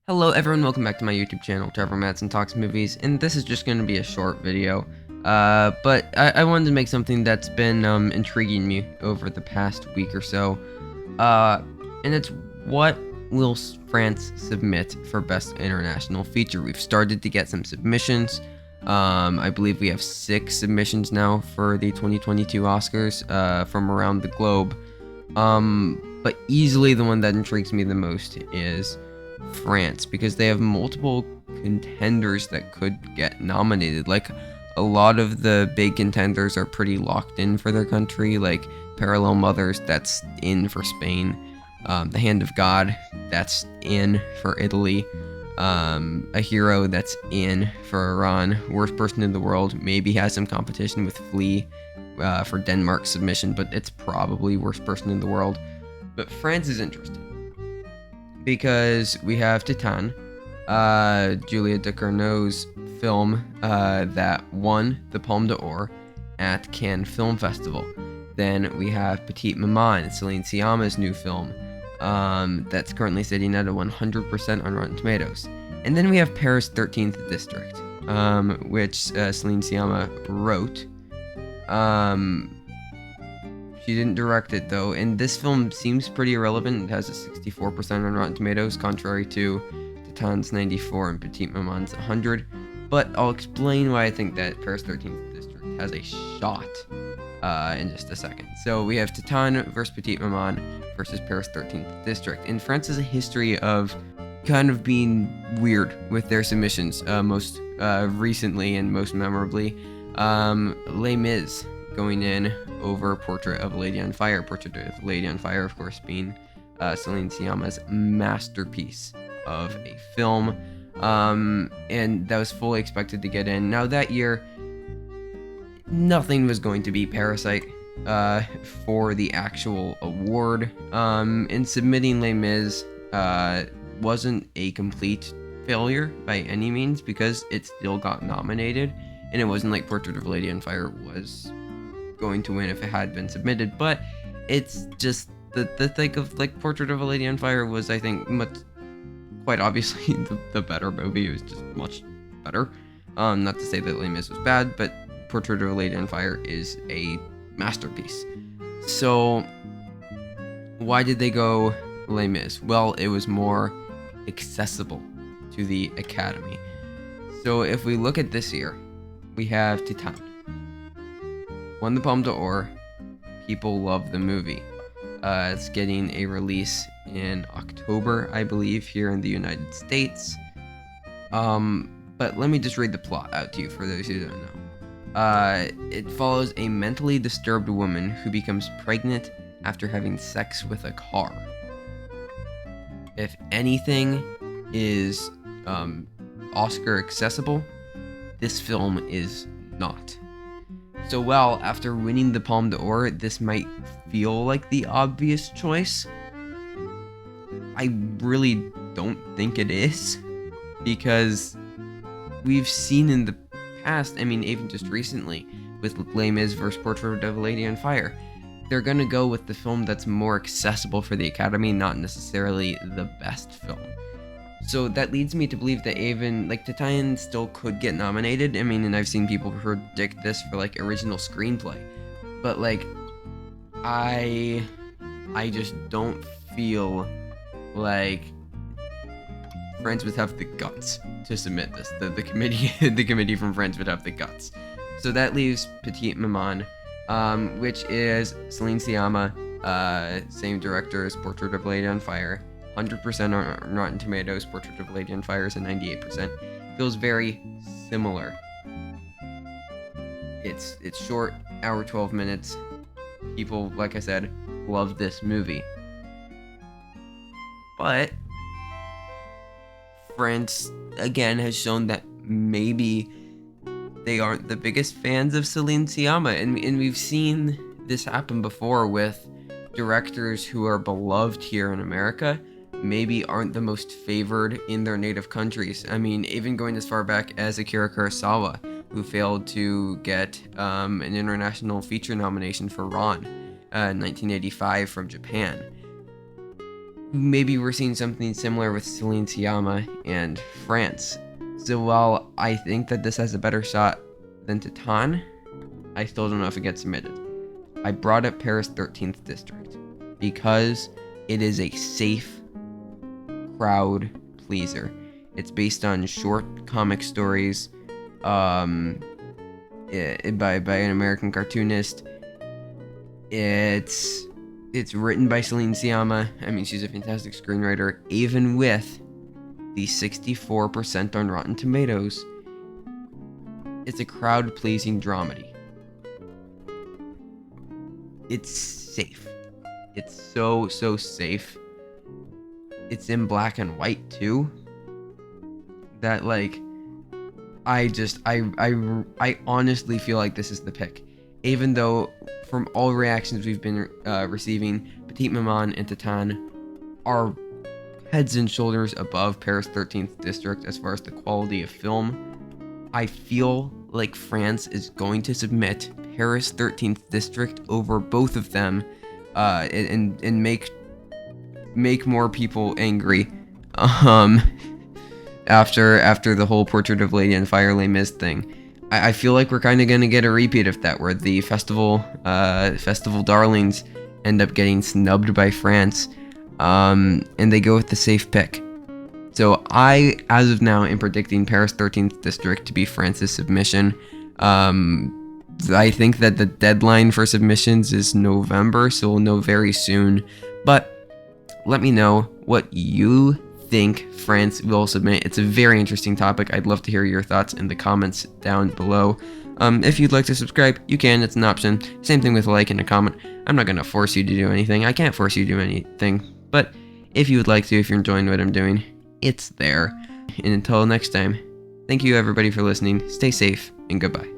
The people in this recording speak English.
Hello everyone, welcome back to my YouTube channel, Trevor Madsen Talks Movies, and this is just going to be a short video, but I wanted to make something that's been intriguing me over the past week or so, and it's what will France submit for Best International Feature. We've started to get some submissions. I believe we have 6 submissions now for the 2022 Oscars from around the globe, but easily the one that intrigues me the most is France, because they have multiple contenders that could get nominated. Like, a lot of the big contenders are pretty locked in for their country, like Parallel Mothers, that's in for Spain, The Hand of God, that's in for Italy, A Hero, that's in for Iran, Worst Person in the World maybe has some competition with Flea for Denmark's submission, but it's probably Worst Person in the World. But France is interesting because we have Titane, Julia Ducournau's film that won the Palme d'Or at Cannes Film Festival. Then we have Petite Maman, Celine Sciamma's new film, that's currently sitting at a 100% on Rotten Tomatoes. And then we have Paris 13th District, which Celine Sciamma wrote. She didn't direct it though, and this film seems pretty irrelevant. It has a 64% on Rotten Tomatoes, contrary to Titane's 94 and Petite Maman's 100. But I'll explain why I think that Paris 13th District has a shot in just a second. So we have Titane versus Petite Maman versus Paris 13th District. And France has a history of kind of being weird with their submissions, most recently and most memorably. Les Mis going in over Portrait of a Lady on Fire. Portrait of a Lady on Fire, of course, being Celine Sciamma's masterpiece of a film, and that was fully expected to get in. Now that year, nothing was going to be Parasite for the actual award, and submitting Les Mis wasn't a complete failure by any means, because it still got nominated, and it wasn't like Portrait of a Lady on Fire was going to win if it had been submitted. But it's just the thing of, like, Portrait of a Lady on Fire was, I think, quite obviously the better movie. It was just much better. Not to say that Les Mis was bad, but Portrait of a Lady on Fire is a masterpiece. So why did they go Les Mis? Well, it was more accessible to the Academy. So if we look at this year, we have Titane. Won the Palme d'Or. People love the movie. It's getting a release in October, I believe, here in the United States. But let me just read the plot out to you for those who don't know. It follows a mentally disturbed woman who becomes pregnant after having sex with a car. If anything is Oscar accessible, this film is not. So while after winning the Palme d'Or, this might feel like the obvious choice, I really don't think it is, because we've seen in the past, I mean, even just recently, with Les Mis vs. Portrait of a Lady on Fire, they're gonna go with the film that's more accessible for the Academy, not necessarily the best film. So that leads me to believe that even, like, Titane still could get nominated. I mean, and I've seen people predict this for, like, original screenplay. But, like, I just don't feel like France would have the guts to submit this. The committee the committee from France would have the guts. So that leaves Petite Maman, which is Celine Sciamma, same director as Portrait of a Lady on Fire. 100% on Rotten Tomatoes. Portrait of a Lady on Fire is a 98%. Feels very similar. It's short, hour 12 minutes. People, like I said, love this movie. But France, again, has shown that maybe they aren't the biggest fans of Celine Sciamma. And we've seen this happen before with directors who are beloved here in America, maybe aren't the most favored in their native countries. I mean, even going as far back as Akira Kurosawa, who failed to get an international feature nomination for Ran in 1985 from Japan. maybe we're seeing something similar with Siama and France. So while I think that this has a better shot than Titane, I still don't know if it gets submitted. I brought up Paris 13th District because it is a safe crowd pleaser. It's based on short comic stories by an American cartoonist. It's written by Siama. I mean, she's a fantastic screenwriter. Even with the 64% on Rotten Tomatoes, it's a crowd-pleasing dramedy. It's safe. It's so safe. It's in black and white too. That like, I honestly feel like this is the pick. Even though from all reactions we've been receiving, Petite Maman and Titane are heads and shoulders above Paris 13th District as far as the quality of film. I feel like France is going to submit Paris 13th District over both of them, and make more people angry. After the whole Portrait of Lady on Fire Les Mis thing. I feel like we're kind of going to get a repeat of that, where the festival darlings end up getting snubbed by France, and they go with the safe pick. So I, as of now, am predicting Paris 13th District to be France's submission. I think that the deadline for submissions is November, so we'll know very soon. But let me know what you think France will submit. It's a very interesting topic. I'd love to hear your thoughts in the comments down below. If you'd like to subscribe, you can. It's an option. Same thing with a like and a comment. I'm not going to force you to do anything. I can't force you to do anything. But if you would like to, if you're enjoying what I'm doing, it's there. And until next time, thank you everybody for listening. Stay safe and goodbye.